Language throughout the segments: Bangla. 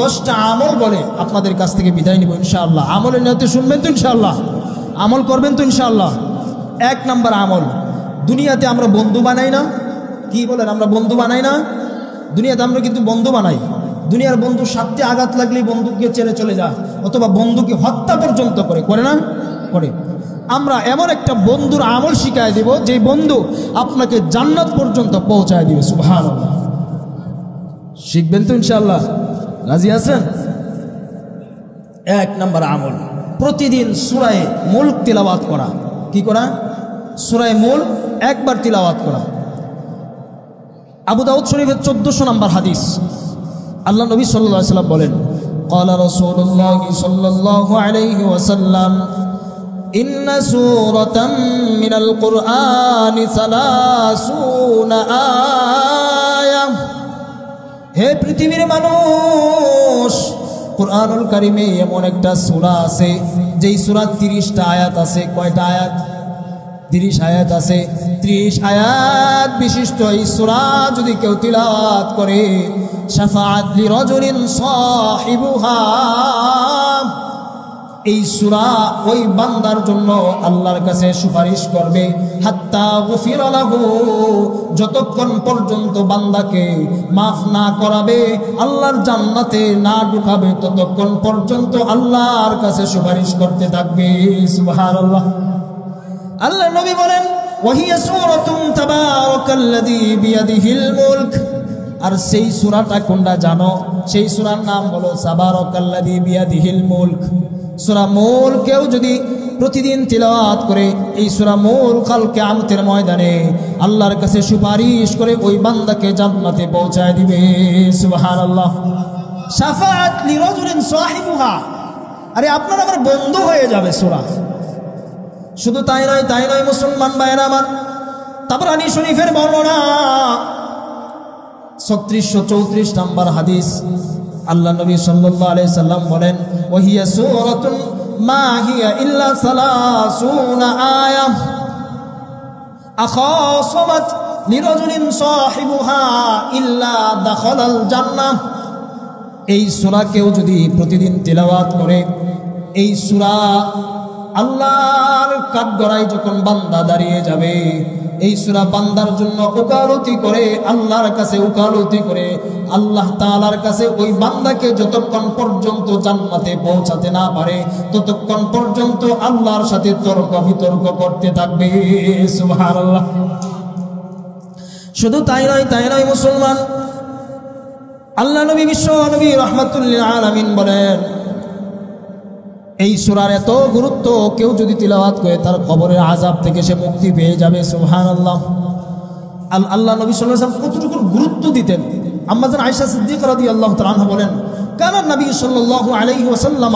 10টা আমল বলে আপনাদের কাছ থেকে বিদায় নিব ইনশাআল্লাহ। আমলের নিয়তে শুনবেন তো ইনশাআল্লাহ, আমল করবেন তো ইনশাআল্লাহ। 1 নাম্বার আমল, দুনিয়াতে আমরা বন্ধু বানাই না? কি বলেন, আমরা বন্ধু বানাই না? দুনিয়াতে আমরা কিন্তু বন্ধু বানাই। দুনিয়ার বন্ধু স্বার্থে আঘাত লাগলেই বন্ধুকে ছেড়ে চলে যায়, অথবা বন্ধুকে হত্যা পর্যন্ত করে না? করে। আমরা এমন একটা বন্ধুর আমল শিখায় দিব যে বন্ধু আপনাকে জান্নাত পর্যন্ত পৌঁছায় দিবে। সুবহানাল্লাহ। শিখবেন তো ইনশাআল্লাহ? রাজি আছেন? 1 নাম্বার আমল, প্রতিদিন সূরা মুলক তিলাওয়াত করা। কি করা? সূরা মুলক একবার তিলাওয়াত করা। আবু দাউদ শরীফের 1400 নম্বর হাদিস, আল্লাহ নবী সাল্লাল্লাহু আলাইহি ওয়াসাল্লাম বলেন, ক্বালা রাসূলুল্লাহ সাল্লাল্লাহু আলাইহি ওয়াসাল্লাম, ইন্না সূরাতাম মিনাল কুরআনি 30 আয়াহ। হে পৃথিবীর মানুষ, কুরআনুল কারীমে এমন একটা সূরা আছে যেই সূরা 30টা আয়াত আছে। কয়টা আয়াত? 30 আয়াত আছে। 30 আয়াত বিশিষ্ট এই সূরা যদি কেউ তিলাওয়াত করে, শাফাআত লিরাজুলিন সাহিবুহা, এই সূরা ওই বান্দার জন্য আল্লাহর কাছে সুপারিশ করবে। হাত্তা গুফিরা লাহু, যতক্ষণ পর্যন্ত বান্দাকে মাফ না করাবে, আল্লাহর জান্নাতে না ঢুকাবে, ততক্ষণ পর্যন্ত আল্লাহর কাছে সুপারিশ করতে থাকবে। সুবহানাল্লাহ। আল্লাহ নবী বলেন, ওয়াহিয়া সূরাতুন তাবারাকাল্লাযী বিয়াদিহিল মুলক। আর সেই সূরাটা কোনটা জানো? সেই সূরার নাম হলো তাবারাকাল্লাযী বিয়াদিহিল মুলক। সূরা মুলকেও যদি প্রতিদিন তিলাওয়াত করে, এই সূরা মুলক কাল কিয়ামতের ময়দানে আল্লাহর কাছে সুপারিশ করে ওই বান্দাকে জান্নাতে পৌঁছায় দিবে। সুবহানাল্লাহ। শাফাআত লিরাজুলিন সাহিবুহা, আরে আপনার আমার বন্ধু হয়ে যাবে সূরা। শুধু তাই নয় মুসলমান ভাইরা আমার, তাবরানী শরীফের বর্ণনা 3634 নম্বর হাদিস, আল্লাহ নবী সাল্লাল্লাহু আলাইহি সাল্লাম বলেন, ওয়াহিয়া সূরাতুন মা হিয়া ইল্লা 30 আয়াহ আখাসামাত লিরাজুলিন সাহিবুহা ইল্লা দাখালাল জান্নাহ। এই সূরা কেউ যদি প্রতিদিন তিলাওয়াত করে, এই সূরা আল্লাহর কাঠগড়ায় যখন বান্দা দাঁড়িয়ে যাবে, এই সূরা বান্দার জন্য ওকালতি করে, আল্লাহর কাছে ওকালতি করে, আল্লাহ তাআলার কাছে ওই বান্দাকে যতক্ষণ পর্যন্ত জান্নাতে পৌঁছাতে না পারে, ততক্ষণ পর্যন্ত আল্লাহর সাথে তর্ক বিতর্ক করতে থাকবে। সুবহানাল্লাহ। শুধু তাই নয় মুসলমান, আল্লাহ নবী বিশ্ব নবী রাহমাতুল লিল আলামিন বলেন, এই সূরার এত গুরুত্ব, কেউ যদি তিলাওয়াত করে তার কবরের আযাব থেকে সে মুক্তি পেয়ে যাবে। সুবহানাল্লাহ। আল্লাহ নবী সাল্লাল্লাহু আলাইহি ওয়াসাল্লাম কতটুকু গুরুত্ব দিতেন। আম্মা জান আয়েশা সিদ্দিকা রাদিয়াল্লাহু তাআলা আনহা বলেন, কানা নবী সাল্লাল্লাহু আলাইহি ওয়াসাল্লাম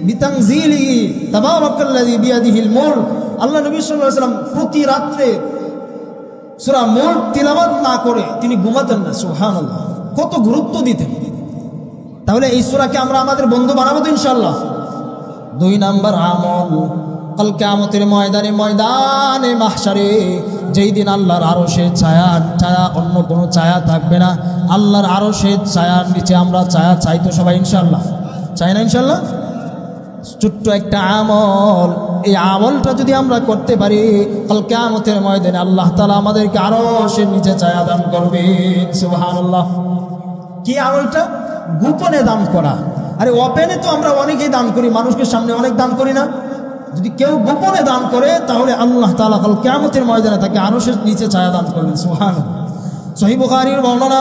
বিতানজিলি তাবারাকাল্লাযী বিয়াদিহিল মুলক। আল্লাহ নবী সাল্লাল্লাহু আলাইহি ওয়াসাল্লাম প্রতি রাত্রে সূরা মুলক তিলাওয়াত না করে তিনি ঘুমাতেন না। সুবহানাল্লাহ। কত গুরুত্ব দিতেন। তাহলে এই সূরাকে আমরা আমাদের বন্ধু বানাবো তো ইনশাআল্লাহ। 2 নাম্বার আমল, কাল কিয়ামতের ময়দানে মাহশারে, যেই দিন আল্লাহর আরশের ছায়া অন্য কোনো ছায়া থাকবে না, আল্লাহর আরশের ছায়ার নিচে আমরা ছায়া চাই তো সবাই ইনশাআল্লাহ? চাই না ইনশাআল্লাহ? ছোট্ট একটা আমল, এই আমলটা যদি আমরা করতে পারি, কাল কিয়ামতের ময়দানে আল্লাহ তাআলা আমাদেরকে আরশের নিচে ছায়া দান করবেন। সুবহানাল্লাহ। কি আমলটা? গোপনে দান করা। আরে ওপেনে তো আমরা অনেকেই দান করি, মানুষকে সামনে অনেক দান করি না? যদি কেউ গোপনে দান করে, তাহলে আল্লাহ তাআলা কাল কিয়ামতের ময়দানে তাকে আরশের নিচে ছায়া দান করবেন। সুবহানাল্লাহ। সহিহ বুখারীর বর্ণনা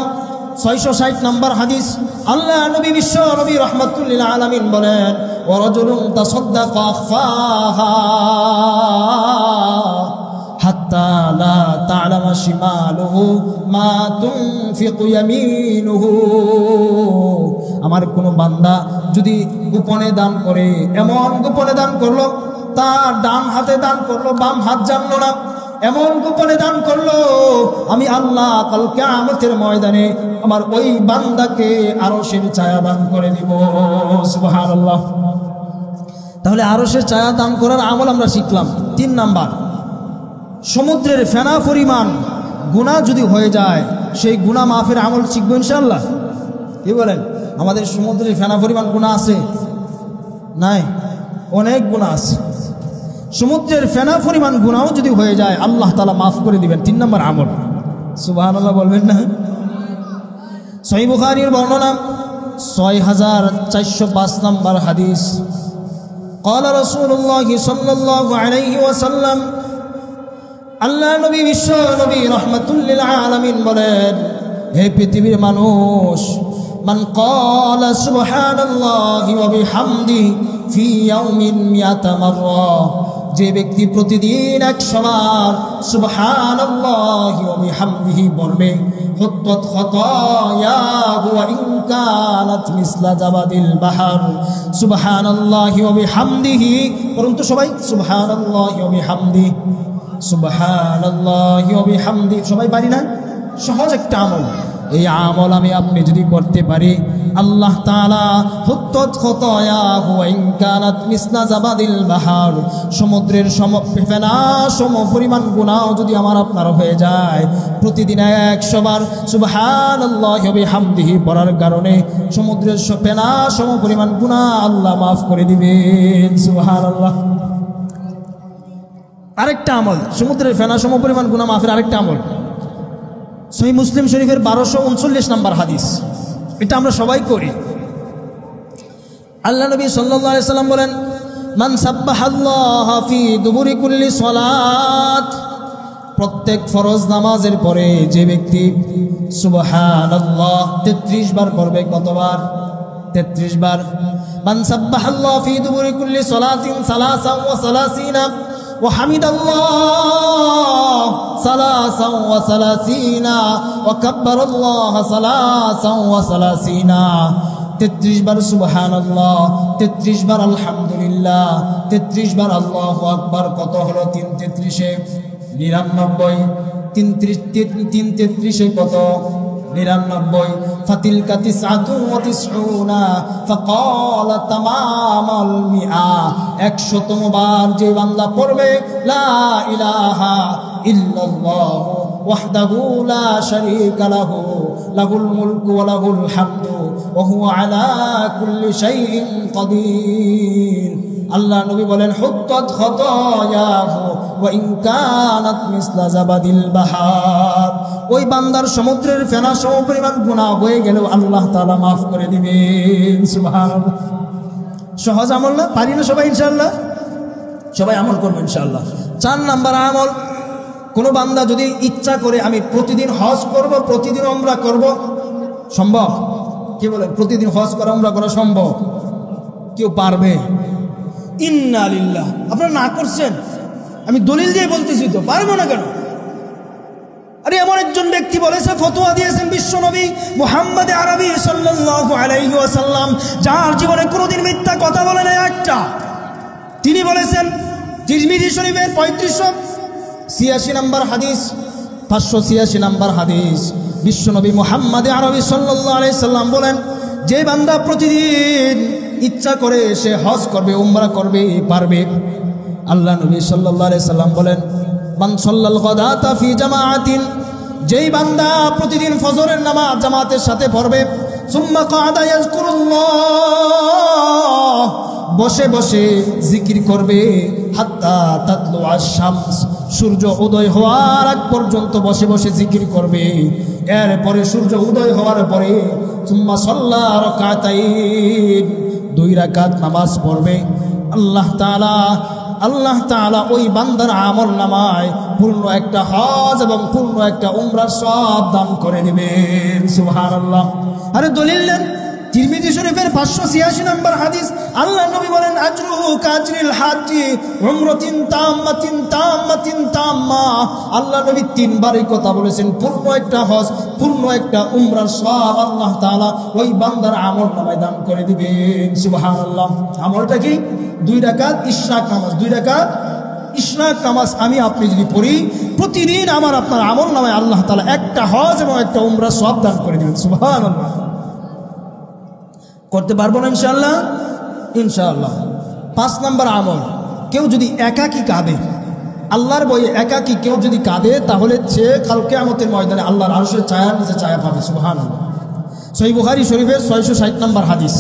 660 নম্বর হাদিস, আল্লাহ নবী বিশ্ব নবী রাহমাতুল লিল আলামিন বলেন, ওয়া রাজুলুন তাসাদ্দাকা আখফাহা হাত্তা লা তা'লামা শিমালুহু মা তুনফিকু ইয়ামিনুহু। আমার কোন বান্দা যদি গোপনে দান করে, এমন গোপনে দান করলো, তার ডান হাতে দান করলো, বাম হাত জানলো না, এমন গোপনে দান করলো, আমি আল্লাহ কাল কিয়ামতের ময়দানে আমার ওই বান্দাকে আরশের ছায়া দান করে দিব। সুবহানাল্লাহ। তাহলে আরশের ছায়া দান করার আমল আমরা শিখলাম। 3 নাম্বার, সমুদ্রের ফেনা পরিমাণ গুনাহ যদি হয়ে যায়, সেই গুনাহ মাফের আমল শিখবো ইনশাআল্লাহ। কি বলেন? আমাদের সমুদ্রে ফেনা পরিমাণ গুনাহ আছে? নাই, অনেক গুনাহ আছে। সমুদ্রের ফেনা পরিমাণ গুনাহও যদি হয়ে যায় আল্লাহ তাআলা মাফ করে দিবেন। 3 নম্বর আমল, সুবহানাল্লাহ বলবেন না? সহিহ বুখারীর বর্ণনা 6405 নম্বর হাদিস, قال رسول الله صلى الله عليه وسلم, আল্লাহ নবী বিশ্ব নবী রাহমাতুল লিল আলামিন বলেন, হে পৃথিবীর মানুষ, মান ক্বালা সুবহানাল্লাহি ওয়া বিহামদিহি ফি ইয়াউমিন মিয়াতা মাররা, যে ব্যক্তি প্রতিদিন 100 বার সুবহানাল্লাহি ওয়া বিহামদিহি বলবে, হুত্তাত খাতায়াহু ওয়া ইন কানাত মিসলা জাবাদিল বাহর। সুবহানাল্লাহি ওয়া বিহামদিহি, পরন্তু সবাই সুবহানাল্লাহি ওয়া বিহামদিহি, সুবহানাল্লাহি ওয়া বিহামদিহি, সবাই পারি না? সহজ একটা আমল। এই আমল আমি আপনি যদি করতে পারি, আল্লাহ তাআলা হুত্তাত খাতায়াহু ওয়া ইন কানাত মিসলা জাবাদিল বাহর, সমুদ্রের ফেনা সম পরিমাণ গুনাহ যদি আমার আপনার হয়ে যায়, প্রতিদিন 100 বার সুবহানাল্লাহি ওয়া বিহামদিহি পড়ার কারণে সমুদ্রের ফেনা সম পরিমাণ গুনাহ আল্লাহ মাফ করে দিবেন। সুবহানাল্লাহ। আরেকটা আমল, সমুদ্রের ফেনা সম পরিমাণ গুনাহ মাফের আরেকটা আমল, সহিহ মুসলিম শরীফের 1239 নম্বর হাদিস। এটা আমরা সবাই করি। আল্লাহ নবী সাল্লাল্লাহু আলাইহি সাল্লাম বলেন, মান সাব্বাহাল্লাহা ফি দুবুরি কুল্লি সালাত, প্রত্যেক ফরজ নামাজের পরে যে ব্যক্তি সুবহানাল্লাহ 33 বার পড়বে। কতবার? 33 বার। মান সাব্বাহাল্লাহা ফি দুবুরি কুল্লি সালাতিন সালাসান ওয়া সালাসিনা وحمد الله ثلاثا وثلاثين وكبر الله ثلاثا وثلاثين। 33 বার সুবহানাল্লাহ, 33 বার আলহামদুলিল্লাহ, 33 বার আল্লাহু আকবার। কত হলো? 3 33 99। 3 33 কত? 99। ফাতিলকা 99 ফাকালা তামামাল মিআ, 100তম বার যে বান্দা পড়বে লা ইলাহা ইল্লাল্লাহ ওয়াহদাহু লা শারীকা লাহু লাহুল মুলকু ওয়া লাহুল হামদু ওয়া হুয়া আলা কুল্লি শাইইন কাদির। আল্লাহ নবী বলেন, হুত্তাত খাতায়াহু ওয়া ইন কানাত মিসলা জাবাদিল বাহর, ওই বান্দার সমুদ্রের ফেনা সম পরিমাণ গুনাহ হয়ে গেলেও আল্লাহ তাআলা মাফ করে দিবেন। সুবহানাল্লাহ। সহজ আমল না? পারি না সবাই? ইনশাআল্লাহ সবাই আমল করবো ইনশাআল্লাহ। 4 নাম্বার আমল, কোনো বান্দা যদি ইচ্ছা করে আমি প্রতিদিন হজ করব, প্রতিদিন উমরা করব, সম্ভব? কি বলেন? প্রতিদিন হজ করা উমরা করা সম্ভব? কেউ পারবে? ইন্না লিল্লাহ। আপনারা না করছেন, আমি দলিল দিয়ে বলতেছি তো, পারবো না কেন? আরে এমন একজন ব্যক্তি বলেছে, ফতোয়া দিয়েছেন বিশ্বনবী মুহাম্মদ আরবি সাল্লাল্লাহু আলাইহি ওয়াসাল্লাম, যার জীবনে কোনোদিন মিথ্যা কথা বলে না একটা। তিনি বলেছেন তিরমিজি শরীফের 3586 নম্বর হাদিস, 586 নম্বর হাদিস, বিশ্বনবী মুহাম্মদ আরবি সাল্লাল্লাহু আলাইহি সাল্লাম বলেন, যে বান্দা প্রতিদিন ইচ্ছা করে সে হজ করবে, উমরা করবে, পারবে। আল্লাহ নবী সাল্লাল্লাহু আলাইহি সাল্লাম বলেন, মান সাল্লাল গাদাতা ফি জামাআতিন, যেই বান্দা প্রতিদিন ফজরের নামাজ জামাতের সাথে পড়বে, সুম্মা কাদা ইয়াজকুরুল্লাহ, বসে বসে জিকির করবে, হাত্তা তাতলু আশ-শামস, সূর্য উদয় হওয়ার আগ পর্যন্ত বসে বসে জিকির করবে। এরপরে সূর্য উদয় হওয়ার পরে সুম্মা সাল্লা রাকাতাইন, 2 রাকাত নামাজ পড়বে। আল্লাহ তাআলা ওই বান্দার আমল নামায় পূর্ণ একটা হজ এবং পূর্ণ একটা উমরার সব দান করে দিবেন। সুবহানাল্লাহ। আরে দলিল দেন, তিরমিজি শরীফের 586 নম্বর হাদিস, আল্লাহ নবী বলেন, আজরুহু কাজরিল হাজ্জি উমরাতিন তাম্মাতিন তাম্মাতিন তাম্মা। আল্লাহ নবী 3 বার এই কথা বলেছেন, পূর্ণ একটা হজ, পূর্ণ একটা উমরার সব আল্লাহ তাআলা ওই বান্দার আমল নামায় দান করে দিবেন। সুবহানাল্লাহ। আমলটা কি? 2 রাকাত ইশরাক নামাজ। 2 রাকাত ইশরাক নামাজ আমি আপনি যদি পড়ি, প্রতিদিন আমার আপনার আমল নামায় আল্লাহ তাআলা একটা হজ এবং একটা উমরা সব দান করে দিবেন। সুবহানাল্লাহ। করতে পারবো না ইনশাআল্লাহ? ইনশাআল্লাহ। 5 নাম্বার আমল, কেউ যদি একাকী কাঁদে, আল্লাহর বয়ে একাকী কেউ যদি কাঁদে, তাহলে সে কাল কিয়ামতের ময়দানে আল্লাহর আরশের ছায়ার নিচে ছায়া পাবে। সুবহানাল্লাহ। সহিহ বুখারী শরীফের 660 নম্বর হাদিস।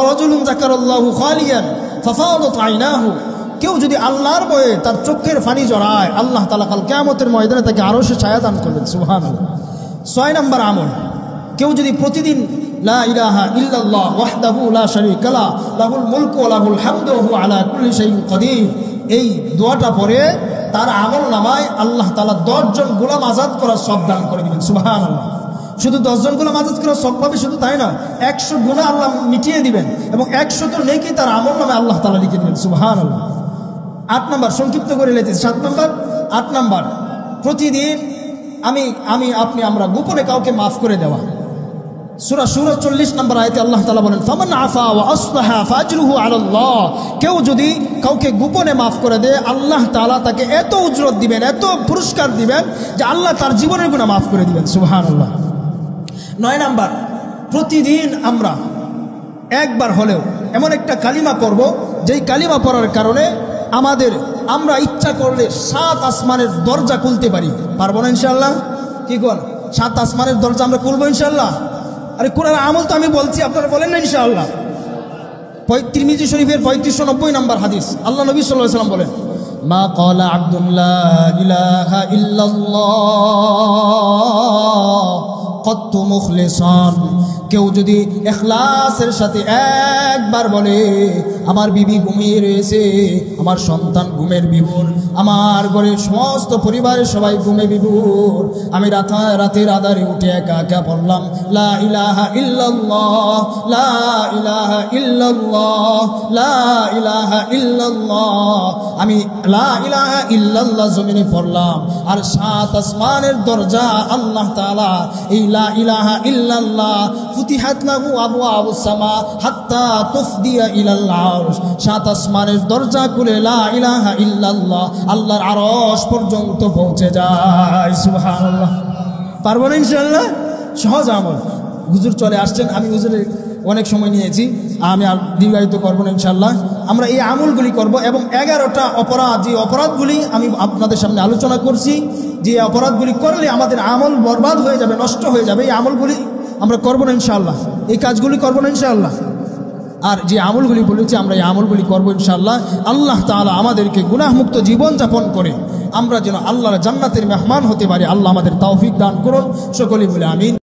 রাজুলুন যাকারাল্লাহু খালিয়ান ফাফাদাত আইনাহু, কেউ যদি আল্লাহর ভয়ে তার চোখের পানি জড়ায়, আল্লাহ তাআলা কাল কিয়ামতের ময়দানে তাকে আরশে ছায়া দান করবেন। সুবহানাল্লাহ। 6 নম্বর আমল, কেউ যদি প্রতিদিন লা ইলাহা ইল্লাল্লাহ ওয়াহদাহু লা শারীকা লাহু লাহুল মুলকু ওয়া লাহুল হামদু ওয়া হুয়া আলা কুল্লি শাইইন কাদির, এই দোয়াটা পড়ে তার আমল নামায় আল্লাহ তাআলা 10 জন গোলাম আজাদ করার সব দান করে দিবেন। সুবহানাল্লাহ। শুধু 10 জন গোলাম আজাদ করার সব পাবে, শুধু তাই না, 100 গুনাহ আল্লাহ মিটিয়ে দিবেন এবং 100 নেকি তার আমল নামে আল্লাহ তাআলা লিখে দিবেন। সুবহানাল্লাহ। 8 নম্বর, সংক্ষিপ্ত করে লেতেছি, 7 নম্বর 8 নম্বর, প্রতিদিন আমরা গোপনে কাউকে মাফ করে দেওয়া। সূরা সূরা 40 নম্বর আয়াতে আল্লাহ তাআলা বলেন, ফামান আফা ওয়া আসলাহা ফাজরুহু আলাল্লাহ, কেউ যদি কাউকে গোপনে মাফ করে দেয়, আল্লাহ তাআলা তাকে এত উজরত দিবেন, এত পুরস্কার দিবেন যে আল্লাহ তার জীবনের গুনাহ মাফ করে দিবেন। সুবহানাল্লাহ। 9 নম্বর, প্রতিদিন আমরা একবার হলেও এমন একটা কালিমা পড়ব, যেই কালিমা পড়ার কারণে আমরা ইচ্ছা করলে 7 আসমানের দরজা খুলতে পারি। পারবো না ইনশাআল্লাহ? কি কোন 7 আসমানের দরজা আমরা খুলবো ইনশাআল্লাহ? আরে কোরআন আমল তো আমি বলছি, আপনারা বলেন না ইনশাআল্লাহ? তিরমিজি শরীফের 3590 নম্বর হাদিস, আল্লাহ নবী সাল্লাল্লাহু আলাইহি ওয়াসাল্লাম বলেন, মা ক্বালা আব্দুল্লাহ ইলাহা ইল্লাল্লাহ কত্তু মুখলিসান, কেউ যদি ইখলাসের সাথে একবার বলে, আমার বিবি ঘুমিয়ে রয়েছে, আমার সন্তান ঘুমের বিভোর, আমার ঘরের সমস্ত পরিবারের সবাই ঘুমে বিভোর, আমি রাতের আধারে উঠে একা একা বললাম লা ইলাহা ইল্লাল্লাহ লা ইলাহা ইল্লাল্লাহ লা ইলাহা ইল্লাল্লাহ, আমি লা ইলাহা ইল্লাল্লাহ জমিনে পড়লাম, আর 7 আসমানের দরজা আল্লাহ তাআলা এই লা ইলাহা ইল্লাল্লাহ ফুতিহাত লাহু আবওয়াবুস সামা হাত্তা তুফদিয়া ইলাল আরশ, 7 আসমানের দরজা খুলে লা ইলাহা ইল্লাল্লাহ আল্লাহর আরশ পর্যন্ত পৌঁছে যায়। সুবহানাল্লাহ। পারবো না ইনশাআল্লাহ? সহজ আমল। হুজুর চলে আসছেন, আমি হুজুরের অনেক সময় নিয়েছি, আমি আর দীর্ঘায়িত করবো না ইনশাআল্লাহ। আমরা এই আমলগুলি করব এবং 11টা অপরাধ, যে অপরাধগুলি আমি আপনাদের সামনে আলোচনা করছি, যে অপরাধগুলি করলে আমাদের আমল বরবাদ হয়ে যাবে, নষ্ট হয়ে যাবে, এই আমলগুলি আমরা করবো না ইনশাআল্লাহ, এই কাজগুলি করবো না ইনশাআল্লাহ। আর যে আমলগুলি বলেছি আমরা এই আমলগুলি করবো ইনশাআল্লাহ। আল্লাহ তাআলা আমাদেরকে গুনাহমুক্ত জীবন যাপন করে আমরা যেন আল্লাহর জান্নাতের মেহমান হতে পারি, আল্লাহ আমাদের তৌফিক দান করুন। সকলেই বলে আমিন।